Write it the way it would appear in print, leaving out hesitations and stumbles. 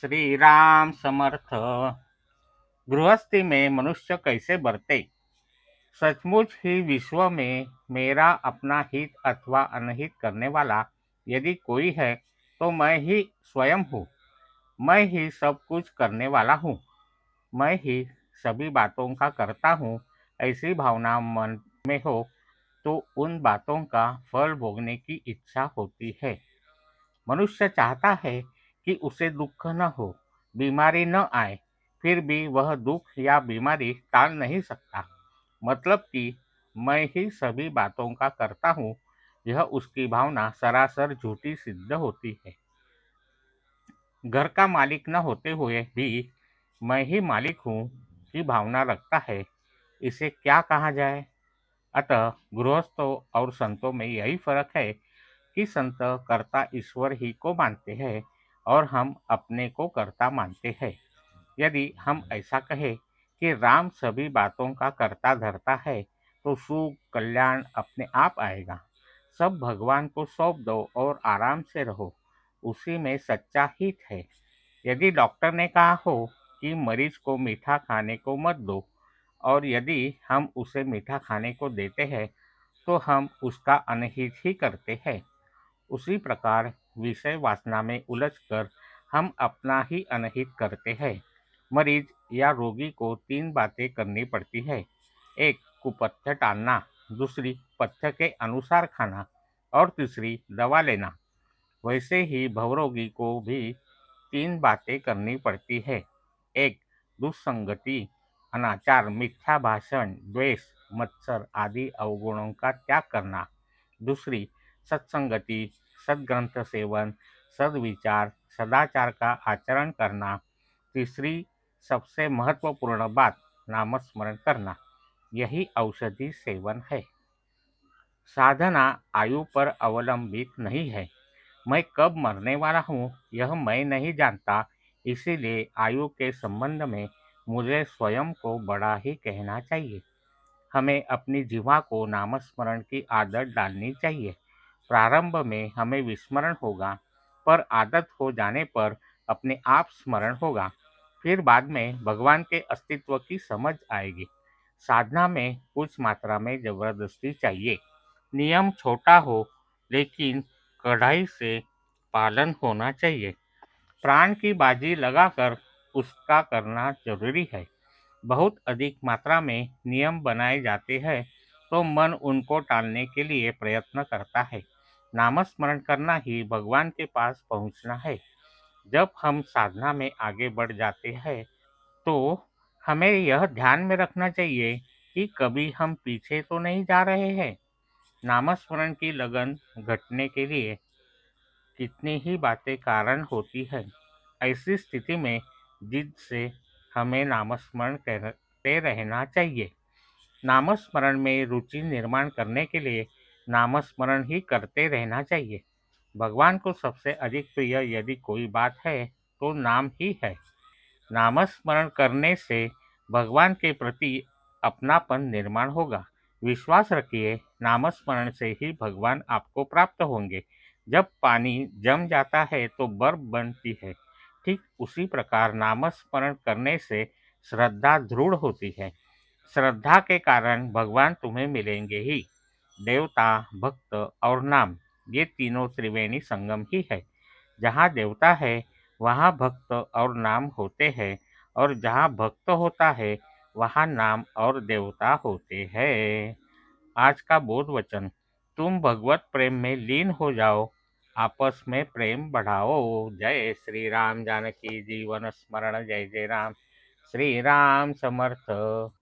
श्री राम समर्थ। गृहस्थी में मनुष्य कैसे बरते। सचमुच ही विश्व में मेरा अपना हित अथवा अनहित करने वाला यदि कोई है तो मैं ही स्वयं हूँ। मैं ही सब कुछ करने वाला हूँ। मैं ही सभी बातों का करता हूँ। ऐसी भावना मन में हो तो उन बातों का फल भोगने की इच्छा होती है। मनुष्य चाहता है कि उसे दुख न हो, बीमारी न आए, फिर भी वह दुख या बीमारी टाल नहीं सकता। मतलब कि मैं ही सभी बातों का करता हूँ, यह उसकी भावना सरासर झूठी सिद्ध होती है। घर का मालिक न होते हुए भी मैं ही मालिक हूँ की भावना रखता है। इसे क्या कहा जाए। अतः गृहस्थों और संतों में यही फर्क है कि संत कर्ता ईश्वर ही को मानते हैं और हम अपने को कर्ता मानते हैं। यदि हम ऐसा कहें कि राम सभी बातों का कर्ता धर्ता है तो सुख कल्याण अपने आप आएगा। सब भगवान को सौंप दो और आराम से रहो, उसी में सच्चा हित है। यदि डॉक्टर ने कहा हो कि मरीज को मीठा खाने को मत दो और यदि हम उसे मीठा खाने को देते हैं तो हम उसका अनहित ही करते हैं। उसी प्रकार विषय वासना में उलझकर हम अपना ही अनहित करते हैं। मरीज या रोगी को तीन बातें करनी पड़ती है। एक, कुपथ्य टालना। दूसरी, पथ्य के अनुसार खाना। और तीसरी, दवा लेना। वैसे ही भवरोगी को भी तीन बातें करनी पड़ती है। एक, दुस्संगति, अनाचार, मिथ्या भाषण, द्वेष, मत्सर आदि अवगुणों का त्याग करना। दूसरी, सत्संगति, सद्ग्रंथ सेवन, सद्विचार, सदाचार का आचरण करना। तीसरी, सबसे महत्वपूर्ण बात, नामस्मरण करना। यही औषधि सेवन है। साधना आयु पर अवलंबित नहीं है। मैं कब मरने वाला हूँ यह मैं नहीं जानता, इसीलिए आयु के संबंध में मुझे स्वयं को बड़ा ही कहना चाहिए। हमें अपनी जीवा को नामस्मरण की आदत डालनी चाहिए। प्रारंभ में हमें विस्मरण होगा, पर आदत हो जाने पर अपने आप स्मरण होगा। फिर बाद में भगवान के अस्तित्व की समझ आएगी। साधना में कुछ मात्रा में जबरदस्ती चाहिए। नियम छोटा हो लेकिन कड़ाई से पालन होना चाहिए। प्राण की बाजी लगाकर उसका करना जरूरी है। बहुत अधिक मात्रा में नियम बनाए जाते हैं तो मन उनको टालने के लिए प्रयत्न करता है। नामस्मरण करना ही भगवान के पास पहुंचना है। जब हम साधना में आगे बढ़ जाते हैं तो हमें यह ध्यान में रखना चाहिए कि कभी हम पीछे तो नहीं जा रहे हैं। नामस्मरण की लगन घटने के लिए कितनी ही बातें कारण होती है। ऐसी स्थिति में जिद से हमें नामस्मरण करते रहना चाहिए। नामस्मरण में रुचि निर्माण करने के लिए नामस्मरण ही करते रहना चाहिए। भगवान को सबसे अधिक प्रिय यदि कोई बात है तो नाम ही है। नामस्मरण करने से भगवान के प्रति अपनापन निर्माण होगा। विश्वास रखिए, नामस्मरण से ही भगवान आपको प्राप्त होंगे। जब पानी जम जाता है तो बर्फ बनती है, ठीक उसी प्रकार नामस्मरण करने से श्रद्धा दृढ़ होती है। श्रद्धा के कारण भगवान तुम्हें मिलेंगे ही। देवता, भक्त और नाम, ये तीनों त्रिवेणी संगम ही है। जहाँ देवता है वहाँ भक्त और नाम होते हैं, और जहाँ भक्त होता है वहाँ नाम और देवता होते हैं। आज का बोध वचन, तुम भगवत प्रेम में लीन हो जाओ, आपस में प्रेम बढ़ाओ। जय श्री राम। जानकी जीवन स्मरण। जय जय राम। श्री राम समर्थ।